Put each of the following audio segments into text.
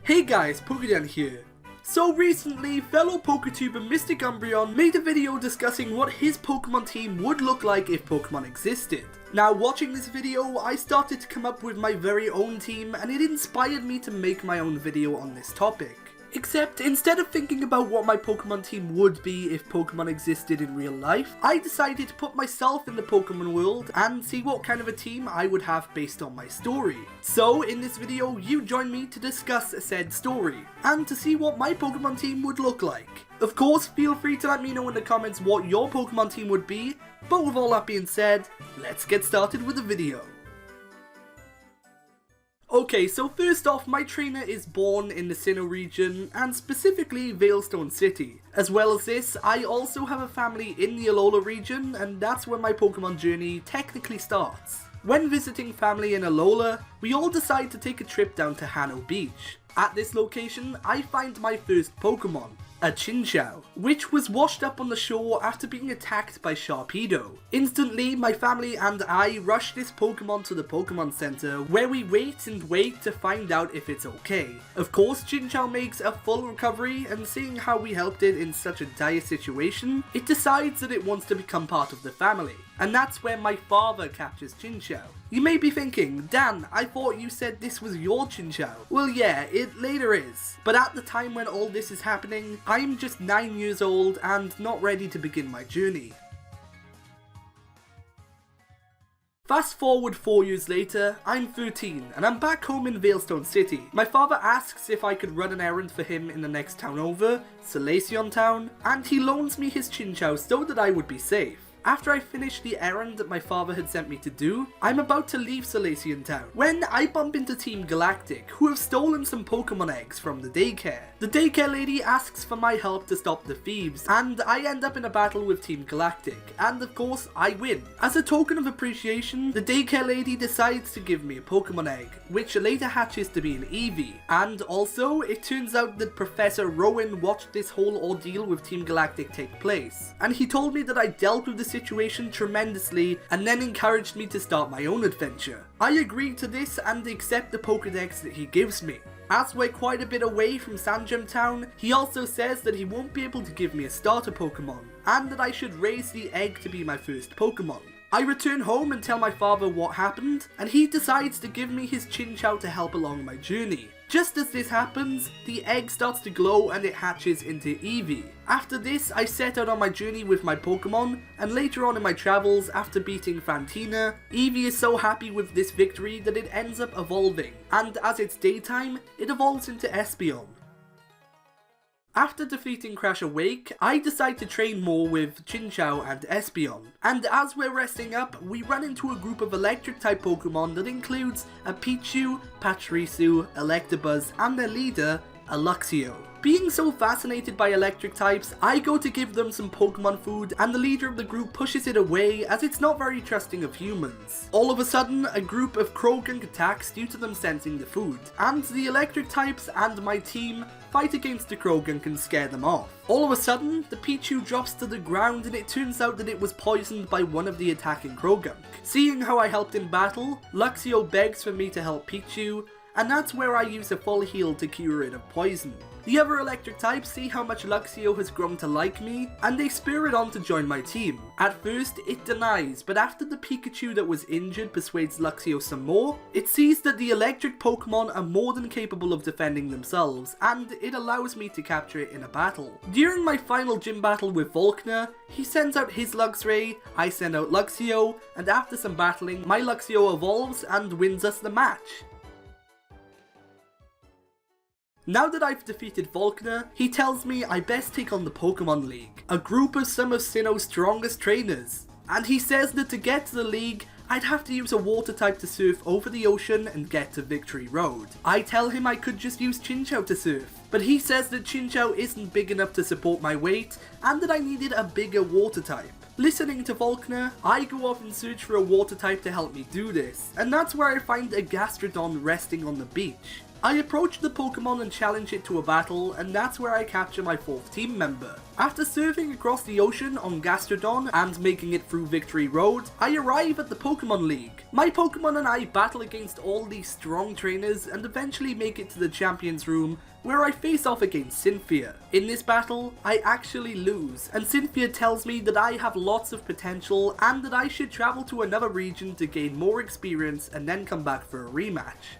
Hey guys, PokeDan here. So recently, fellow PokeTuber Mystic Umbreon made a video discussing what his Pokemon team would look like if Pokemon existed. Now watching this video, I started to come up with my very own team and it inspired me to make my own video on this topic. Except instead of thinking about what my Pokemon team would be if Pokemon existed in real life, I decided to put myself in the Pokemon world and see what kind of a team I would have based on my story. So in this video, you join me to discuss said story, and to see what my Pokemon team would look like. Of course, feel free to let me know in the comments what your Pokemon team would be, but with all that being said, let's get started with the video. Okay, so first off, my trainer is born in the Sinnoh region, and specifically Veilstone City. As well as this, I also have a family in the Alola region, and that's where my Pokemon journey technically starts. When visiting family in Alola, we all decide to take a trip down to Sinnoh Beach. At this location, I find my first Pokemon, a Chinchou, which was washed up on the shore after being attacked by Sharpedo. Instantly, my family and I rush this Pokemon to the Pokemon Center, where we wait to find out if it's okay. Of course, Chinchou makes a full recovery, and seeing how we helped it in such a dire situation, it decides that it wants to become part of the family. And that's where my father captures Chinchou. You may be thinking, Dan, I thought you said this was your Chinchou. Well yeah, it later is. But at the time when all this is happening, I'm just 9 years old and not ready to begin my journey. Fast forward 4 years later, I'm 13 and I'm back home in Veilstone City. My father asks if I could run an errand for him in the next town over, Solaceon Town, and he loans me his Chinchou so that I would be safe. After I finish the errand that my father had sent me to do, I'm about to leave Solaceon Town when I bump into Team Galactic, who have stolen some Pokemon eggs from the daycare. The daycare lady asks for my help to stop the thieves, and I end up in a battle with Team Galactic, and of course I win. As a token of appreciation, the daycare lady decides to give me a Pokemon egg, which later hatches to be an Eevee. And also, it turns out that Professor Rowan watched this whole ordeal with Team Galactic take place, and he told me that I dealt with the situation tremendously and then encouraged me to start my own adventure. I agreed to this and accept the Pokédex that he gives me. As we're quite a bit away from Sandgem Town, he also says that he won't be able to give me a starter Pokemon, and that I should raise the egg to be my first Pokemon. I return home and tell my father what happened, and he decides to give me his Chinchou to help along my journey. Just as this happens, the egg starts to glow and it hatches into Eevee. After this, I set out on my journey with my Pokemon, and later on in my travels, after beating Fantina, Eevee is so happy with this victory that it ends up evolving, and as it's daytime, it evolves into Espeon. After defeating Crash Awake, I decide to train more with Chinchou and Espeon, and as we're resting up, we run into a group of electric type Pokemon that includes a Pichu, Pachirisu, Electabuzz, and their leader, a Luxio. Being so fascinated by electric types, I go to give them some Pokemon food and the leader of the group pushes it away as it's not very trusting of humans. All of a sudden, a group of Croagunk attacks due to them sensing the food, and the electric types and my team fight against the Croagunk and scare them off. All of a sudden, the Pichu drops to the ground and it turns out that it was poisoned by one of the attacking Croagunk. Seeing how I helped in battle, Luxio begs for me to help Pichu, and that's where I use a full heal to cure it of poison. The other electric types see how much Luxio has grown to like me, and they spur it on to join my team. At first, it denies, but after the Pikachu that was injured persuades Luxio some more, it sees that the electric Pokemon are more than capable of defending themselves, and it allows me to capture it in a battle. During my final gym battle with Volkner, he sends out his Luxray, I send out Luxio, and after some battling, my Luxio evolves and wins us the match. Now that I've defeated Volkner, he tells me I best take on the Pokemon League, a group of some of Sinnoh's strongest trainers. And he says that to get to the league, I'd have to use a water type to surf over the ocean and get to Victory Road. I tell him I could just use Chinchou to surf, but he says that Chinchou isn't big enough to support my weight and that I needed a bigger water type. Listening to Volkner, I go off and search for a water type to help me do this, and that's where I find a Gastrodon resting on the beach. I approach the Pokemon and challenge it to a battle, and that's where I capture my 4th team member. After surfing across the ocean on Gastrodon and making it through Victory Road, I arrive at the Pokemon League. My Pokemon and I battle against all these strong trainers and eventually make it to the Champions Room, where I face off against Cynthia. In this battle, I actually lose, and Cynthia tells me that I have lots of potential and that I should travel to another region to gain more experience and then come back for a rematch.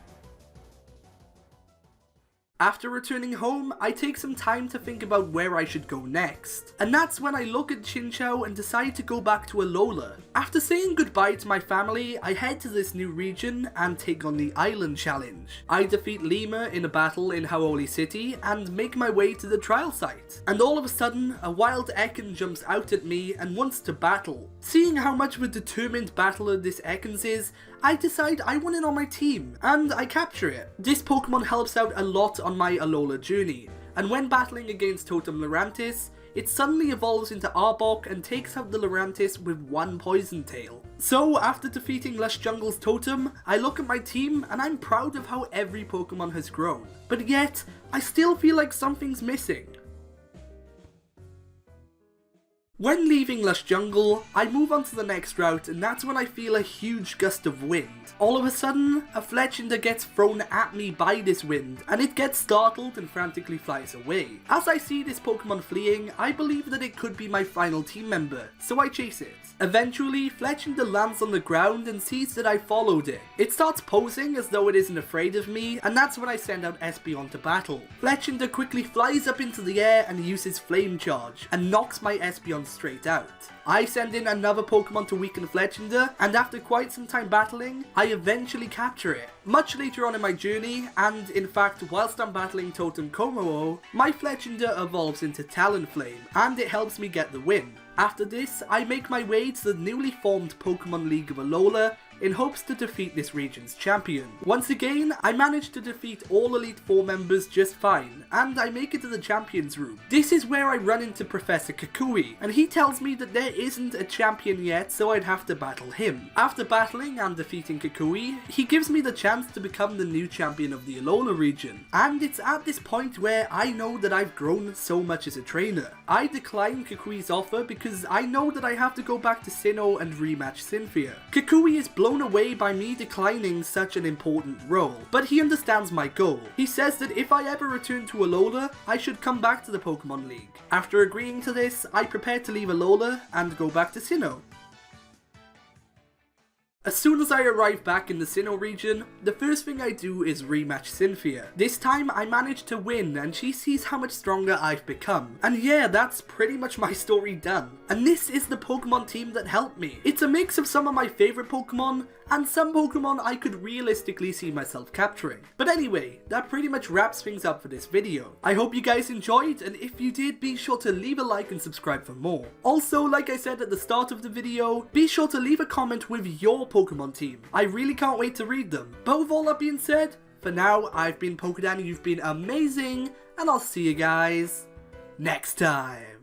After returning home, I take some time to think about where I should go next. And that's when I look at Chinchou and decide to go back to Alola. After saying goodbye to my family, I head to this new region and take on the Island Challenge. I defeat Lima in a battle in Hau'oli City and make my way to the trial site. And all of a sudden, a wild Ekans jumps out at me and wants to battle. Seeing how much of a determined battler this Ekans is, I decide I want it on my team, and I capture it. This Pokemon helps out a lot on my Alola journey, and when battling against Totem Lurantis, it suddenly evolves into Arbok and takes out the Lurantis with one Poison Tail. So after defeating Lush Jungle's Totem, I look at my team and I'm proud of how every Pokemon has grown. But yet, I still feel like something's missing. When leaving Lush Jungle, I move on to the next route, and that's when I feel a huge gust of wind. All of a sudden, a Fletchinder gets thrown at me by this wind, and it gets startled and frantically flies away. As I see this Pokemon fleeing, I believe that it could be my final team member, so I chase it. Eventually, Fletchinder lands on the ground and sees that I followed it. It starts posing as though it isn't afraid of me, and that's when I send out Espeon to battle. Fletchinder quickly flies up into the air and uses Flame Charge, and knocks my Espeon straight out. I send in another Pokemon to weaken Fletchinder, and after quite some time battling, I eventually capture it. Much later on in my journey, and in fact whilst I'm battling Totem Kommo-o, my Fletchinder evolves into Talonflame, and it helps me get the win. After this, I make my way to the newly formed Pokemon League of Alola in hopes to defeat this region's champion. Once again, I manage to defeat all Elite Four members just fine, and I make it to the Champions Room. This is where I run into Professor Kukui, and he tells me that there isn't a champion yet, so I'd have to battle him. After battling and defeating Kukui, he gives me the chance to become the new champion of the Alola region, and it's at this point where I know that I've grown so much as a trainer. I decline Kukui's offer because I know that I have to go back to Sinnoh and rematch Cynthia. Kukui is blown away by me declining such an important role, but he understands my goal. He says that if I ever return to Alola, I should come back to the Pokemon League. After agreeing to this, I prepare to leave Alola and go back to Sinnoh. As soon as I arrive back in the Sinnoh region, the first thing I do is rematch Cynthia. This time I manage to win and she sees how much stronger I've become. And yeah, that's pretty much my story done. And this is the Pokemon team that helped me. It's a mix of some of my favourite Pokemon and some Pokemon I could realistically see myself capturing. But anyway, that pretty much wraps things up for this video. I hope you guys enjoyed, and if you did, be sure to leave a like and subscribe for more. Also, like I said at the start of the video, be sure to leave a comment with your Pokemon team. I really can't wait to read them. But with all that being said, for now, I've been PokeDan, you've been amazing, and I'll see you guys next time.